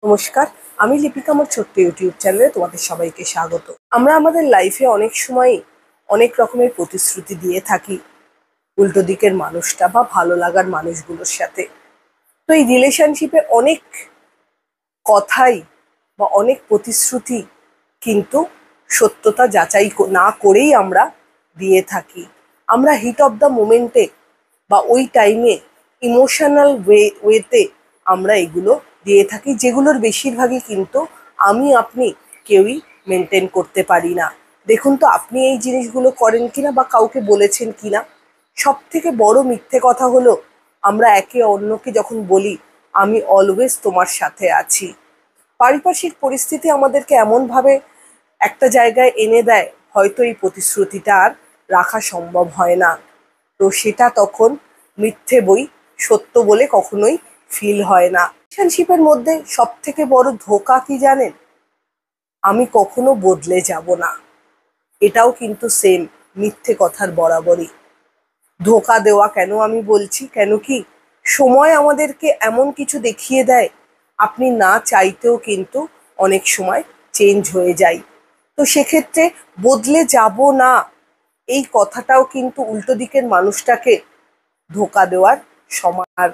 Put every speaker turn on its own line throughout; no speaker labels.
নমস্কার, আমি লিপিকা। আমার ছোট্ট ইউটিউব চ্যানেলে তোমাদের সবাইকে স্বাগত। আমরা আমাদের লাইফে অনেক সময় অনেক রকমের প্রতিশ্রুতি দিয়ে থাকি উল্টো দিকের মানুষটা বা ভালো লাগার মানুষগুলোর সাথে। তো এই রিলেশনশিপে অনেক কথাই বা অনেক প্রতিশ্রুতি কিন্তু সত্যতা যাচাই না করেই আমরা দিয়ে থাকি। আমরা হিট অফ দ্য মোমেন্টে বা ওই টাইমে ইমোশনাল ওয়েতে আমরা এগুলো দিয়ে থাকি, যেগুলোর বেশিরভাগই কিন্তু আপনি কেউই মেনটেন করতে পারি না। দেখুন তো, আপনি এই জিনিসগুলো করেন কিনা বা কাউকে বলেছেন কিনা। সব থেকে বড় মিথ্যে কথা হলো আমরা একে অন্যকে যখন বলি আমি অলওয়েজ তোমার সাথে আছি। পারিপার্শ্বিক পরিস্থিতি আমাদেরকে এমনভাবে একটা জায়গায় এনে দেয়, হয়তো এই প্রতিশ্রুতিটা আর রাখা সম্ভব হয় না। তো সেটা তখন মিথ্যে বই সত্য বলে কখনোই ফিল হয় না। রিলেশনশিপের মধ্যে সব থেকে বড় ধোঁকা কি জানেন? আমি কখনো বদলে যাব না, এটাও কিন্তু সেম মিথ্যে কথার বরাবরই। ধোঁকা দেওয়া কেন আমি বলছি, কেন কি সময় আমাদেরকে এমন কিছু দেখিয়ে দেয়, আপনি না চাইতেও কিন্তু অনেক সময় চেঞ্জ হয়ে যায়। তো সেক্ষেত্রে বদলে যাব না এই কথাটাও কিন্তু উল্টো দিকের মানুষটাকে ধোঁকা দেওয়ার সমান। আর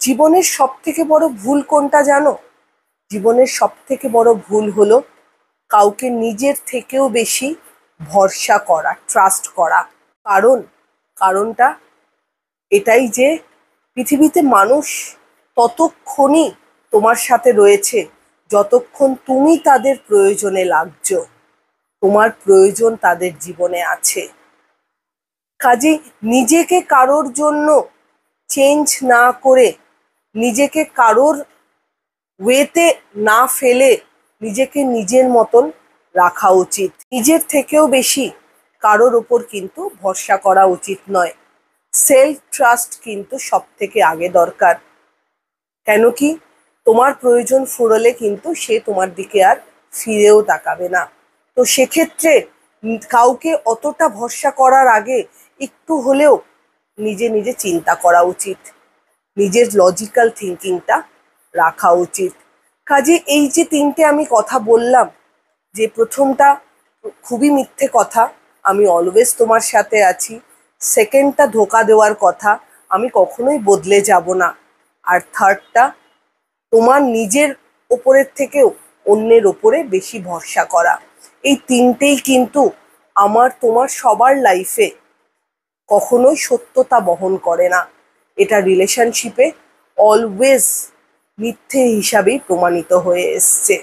জীবনের সব থেকে বড় ভুল কোনটা জানো? জীবনের সব থেকে বড় ভুল হলো কাউকে নিজের থেকেও বেশি ভরসা করা, ট্রাস্ট করা। কারণটা এটাই যে পৃথিবীতে মানুষ ততক্ষণই তোমার সাথে রয়েছে যতক্ষণ তুমি তাদের প্রয়োজনে লাগছো, তোমার প্রয়োজন তাদের জীবনে আছে। কাজেই নিজেকে কারোর জন্য চেঞ্জ না করে, নিজেকে কারোর ওয়েতে না ফেলে নিজেকে নিজের মতন রাখা উচিত। নিজের থেকেও বেশি কারোর ওপর কিন্তু ভরসা করা উচিত নয়। সেলফ ট্রাস্ট কিন্তু সব থেকে আগে দরকার। কেন কি তোমার প্রয়োজন ফুরোলে কিন্তু সে তোমার দিকে আর ফিরেও তাকাবে না। তো সেক্ষেত্রে কাউকে অতটা ভরসা করার আগে একটু হলেও নিজে নিজে চিন্তা করা উচিত, নিজের লজিক্যাল থিঙ্কিংটা রাখা উচিত। কাজে এই যে তিনটে আমি কথা বললাম, যে প্রথমটা খুবই মিথ্যে কথা, আমি অলওয়েজ তোমার সাথে আছি। সেকেন্ডটা ধোঁকা দেওয়ার কথা, আমি কখনোই বদলে যাব না। আর থার্ডটা তোমার নিজের ওপরের থেকেও অন্যের ওপরে বেশি ভরসা করা। এই তিনটেই কিন্তু আমার তোমার সবার লাইফে কখনোই সত্যতা বহন করে না। এটা রিলেশনশিপে অলওয়েজ মিথ্যে হিসাবেই প্রমাণিত হয়ে এসছে।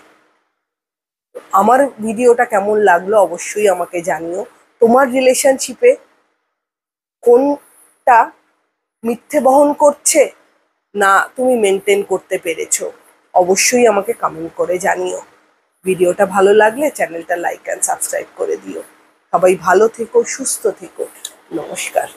আমার ভিডিওটা কেমন লাগলো অবশ্যই আমাকে জানিও। তোমার রিলেশনশিপে কোনটা মিথ্যে বহন করছে, না তুমি মেনটেন করতে পেরেছো, অবশ্যই আমাকে কমেন্ট করে জানিও। ভিডিওটা ভালো লাগলে চ্যানেলটা লাইক অ্যান্ড সাবস্ক্রাইব করে দিও। সবাই ভালো থেকো, সুস্থ থেকো। নমস্কার।